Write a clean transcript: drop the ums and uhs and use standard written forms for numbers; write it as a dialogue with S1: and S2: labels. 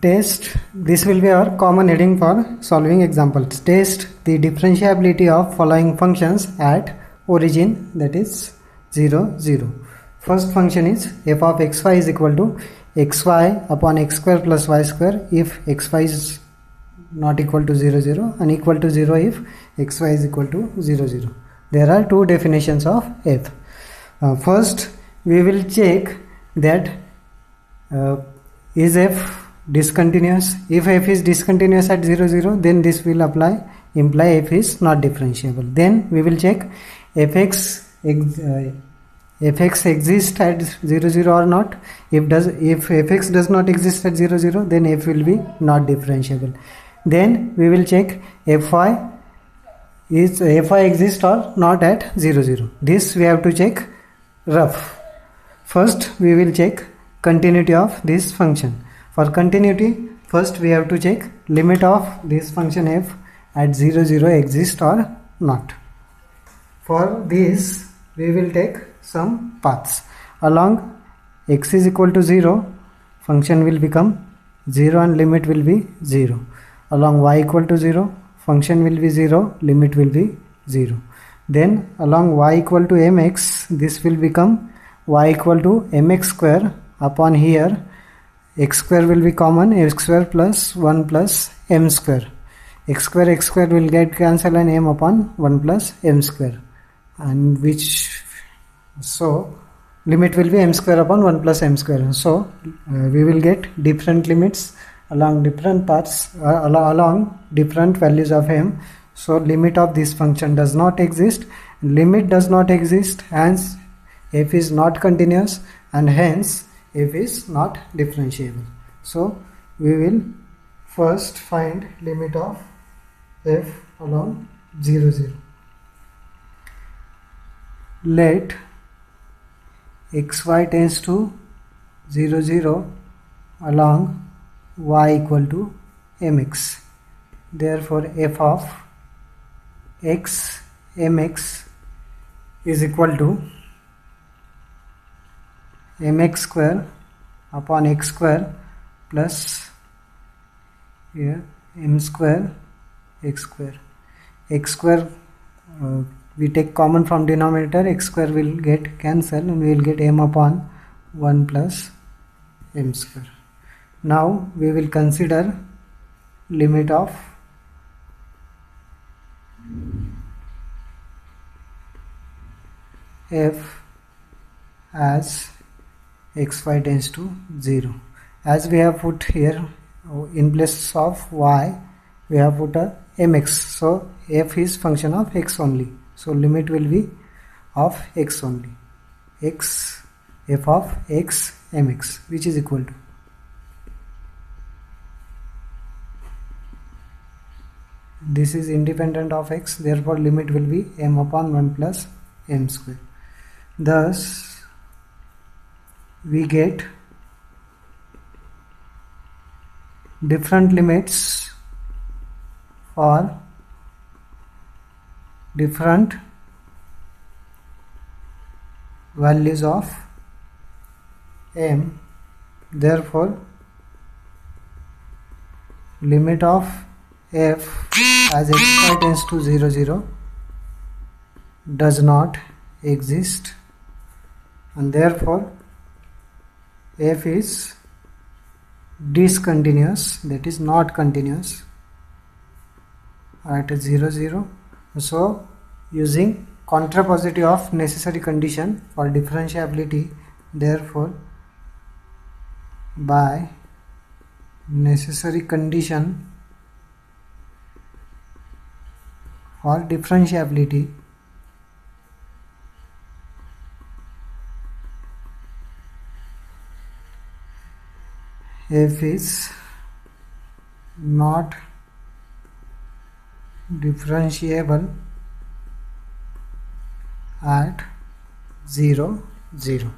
S1: Test, this will be our common heading for solving examples. Test the differentiability of following functions at origin, that is 0, 0. First function is f of xy is equal to xy upon x square plus y square if xy is not equal to 0, 0 and equal to 0 if xy is equal to 0, 0. There are two definitions of f. First, we will check that is f discontinuous. If f is discontinuous at 0, 0, then this will imply f is not differentiable. Then we will check fx exists at 0, 0 or not. If fx does not exist at 0, 0, then f will be not differentiable. Then we will check fy exists or not at 0, 0. This we have to check rough. First we will check continuity of this function. For continuity, first we have to check limit of this function f at 0, 0 exists or not. For this we will take some paths. Along x is equal to 0, function will become 0 and limit will be 0. Along y equal to 0, function will be 0, limit will be 0. Then along y equal to mx, this will become y equal to mx square. Upon here x square will be common, x square plus 1 plus m square. X square will get cancelled and m upon 1 plus m square, and so limit will be m square upon 1 plus m square. So we will get different limits along different paths along different values of m. So limit of this function does not exist, limit does not exist, hence f is not continuous and hence f is not differentiable. So we will first find limit of f along 0, 0. Let xy tends to 0, 0 along y equal to mx. Therefore f of x mx is equal to mx square upon x square plus here m square x square. X square we take common from denominator, x square will get cancelled and we will get m upon 1 plus m square. Now we will consider limit of f as xy tends to 0. As we have put here in place of y, we have put a mx. So f is function of x only. So limit will be of x only. F of x mx, which is equal to this is independent of x. Therefore limit will be m upon 1 plus m square. Thus we get different limits for different values of m. Therefore limit of f as xy tends to 0, 0 does not exist, and therefore f is discontinuous, that is not continuous at 0, 0. So using contrapositive of necessary condition for differentiability, therefore by necessary condition for differentiability, f is not differentiable at 0, 0.